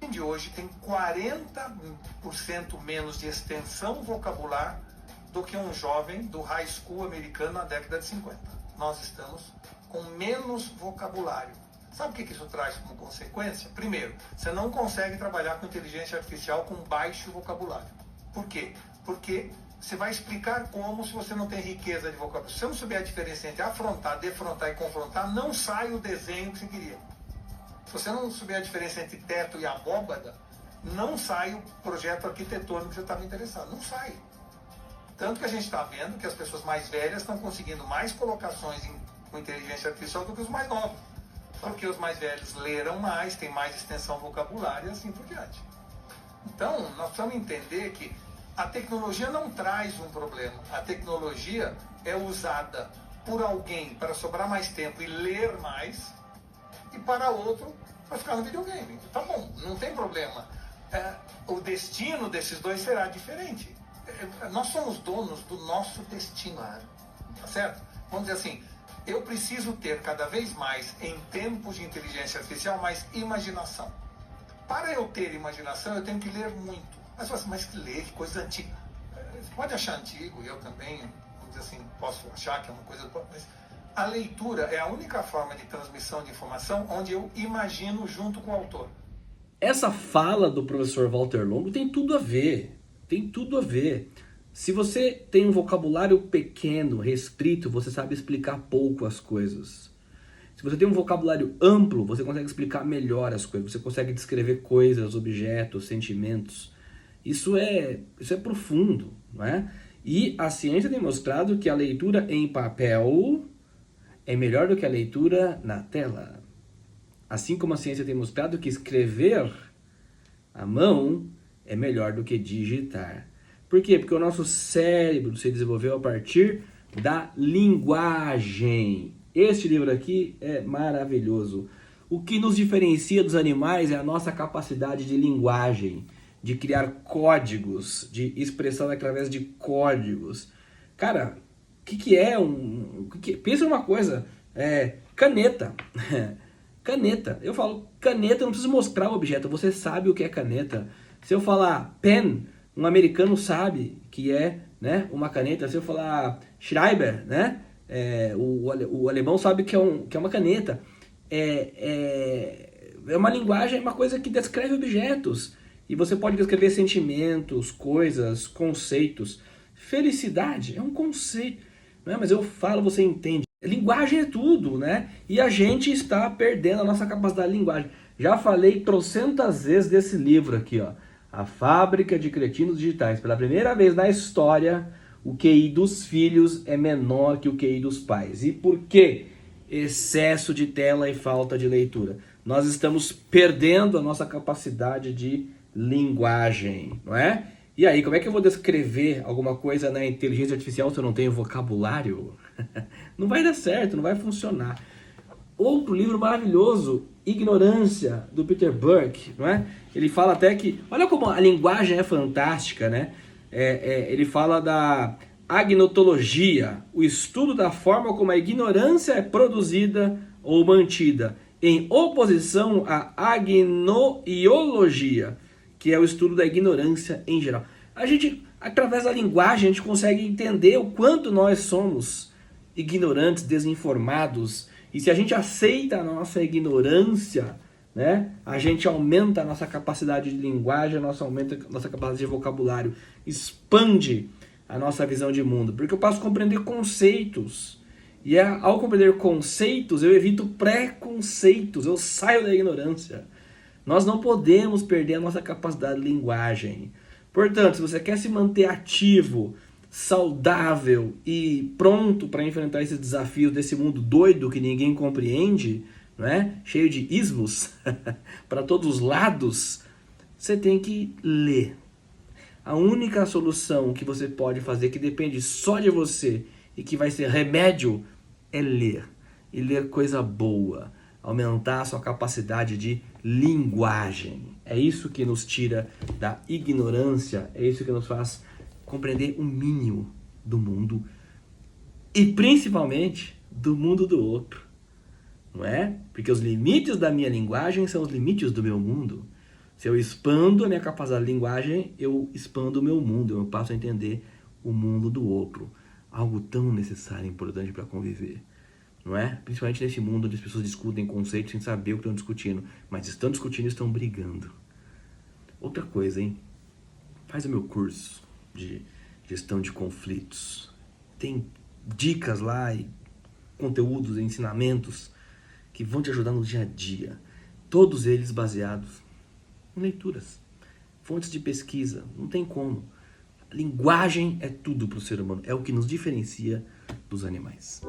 de hoje tem 40% menos de extensão vocabular do que um jovem do high school americano na década de 50. Nós estamos com menos vocabulário. Sabe o que isso traz como consequência? Primeiro, você não consegue trabalhar com inteligência artificial com baixo vocabulário. Por quê? Porque você vai explicar como se você não tem riqueza de vocabulário. Se você não souber a diferença entre afrontar, defrontar e confrontar, não sai o desenho que você queria. Se você não souber a diferença entre teto e abóbada, não sai o projeto arquitetônico que você estava interessado. Não sai. Tanto que a gente está vendo que as pessoas mais velhas estão conseguindo mais colocações com inteligência artificial do que os mais novos. Porque os mais velhos leram mais, têm mais extensão vocabulária e assim por diante. Então, nós precisamos entender que a tecnologia não traz um problema. A tecnologia é usada por alguém para sobrar mais tempo e ler mais, e para outro para ficar no videogame. Tá bom, não tem problema. O destino desses dois será diferente. Nós somos donos do nosso destino, tá certo? Vamos dizer assim, eu preciso ter cada vez mais, em tempos de inteligência artificial, mais imaginação. Para eu ter imaginação, eu tenho que ler muito. Mas você fala assim, mas que ler, que coisa antiga. Você pode achar antigo, eu também, vamos dizer assim, posso achar que é uma coisa... Mas a leitura é a única forma de transmissão de informação onde eu imagino junto com o autor. Essa fala do professor Walter Longo tem tudo a ver. Tem tudo a ver. Se você tem um vocabulário pequeno, restrito, você sabe explicar pouco as coisas. Se você tem um vocabulário amplo, você consegue explicar melhor as coisas. Você consegue descrever coisas, objetos, sentimentos. Isso é profundo, não é? E a ciência tem mostrado que a leitura em papel é melhor do que a leitura na tela. Assim como a ciência tem mostrado que escrever à mão é melhor do que digitar. Por quê? Porque o nosso cérebro se desenvolveu a partir da linguagem. Este livro aqui é maravilhoso. O que nos diferencia dos animais é a nossa capacidade de linguagem, de criar códigos, de expressão através de códigos. Cara, o que é pensa numa coisa, caneta. Caneta. Eu falo caneta, eu não preciso mostrar o objeto, você sabe o que é caneta. Se eu falar pen, um americano sabe que é, né, uma caneta. Se eu falar Schreiber, né, o alemão sabe que é uma caneta. É uma linguagem, é uma coisa que descreve objetos. E você pode descrever sentimentos, coisas, conceitos. Felicidade é um conceito, né? Mas eu falo, você entende. Linguagem é tudo, né? E a gente está perdendo a nossa capacidade de linguagem. Já falei trocentas vezes desse livro aqui, ó. A Fábrica de Cretinos Digitais. Pela primeira vez na história, o QI dos filhos é menor que o QI dos pais. E por quê? Excesso de tela e falta de leitura. Nós estamos perdendo a nossa capacidade de linguagem, não é? E aí, como é que eu vou descrever alguma coisa na inteligência artificial se eu não tenho vocabulário? Não vai dar certo, não vai funcionar. Outro livro maravilhoso, Ignorância, do Peter Burke, não é? Ele fala até que, olha como a linguagem é fantástica, né? Ele fala da agnotologia, o estudo da forma como a ignorância é produzida ou mantida, em oposição à agnoiologia, que é o estudo da ignorância em geral. A gente, através da linguagem, a gente consegue entender o quanto nós somos ignorantes, desinformados. E se a gente aceita a nossa ignorância, né, a gente aumenta a nossa capacidade de linguagem, aumenta a nossa capacidade de vocabulário, expande a nossa visão de mundo. Porque eu posso compreender conceitos. E ao compreender conceitos, eu evito preconceitos, eu saio da ignorância. Nós não podemos perder a nossa capacidade de linguagem. Portanto, se você quer se manter ativo, saudável e pronto para enfrentar esses desafios desse mundo doido que ninguém compreende, não é? Cheio de ismos para todos os lados, você tem que ler. A única solução que você pode fazer, que depende só de você e que vai ser remédio, é ler. E ler coisa boa. Aumentar a sua capacidade de linguagem. É isso que nos tira da ignorância, é isso que nos faz compreender o mínimo do mundo e principalmente do mundo do outro, não é? Porque os limites da minha linguagem são os limites do meu mundo. Se eu expando a minha capacidade de linguagem, eu expando o meu mundo, eu passo a entender o mundo do outro. Algo tão necessário e importante para conviver, não é? Principalmente nesse mundo onde as pessoas discutem conceitos sem saber o que estão discutindo, mas estão discutindo e estão brigando. Outra coisa, hein? Faz o meu curso de gestão de conflitos. Tem dicas lá e conteúdos e ensinamentos que vão te ajudar no dia a dia. Todos eles baseados em leituras, fontes de pesquisa. Não tem como. A linguagem é tudo para o ser humano. É o que nos diferencia dos animais.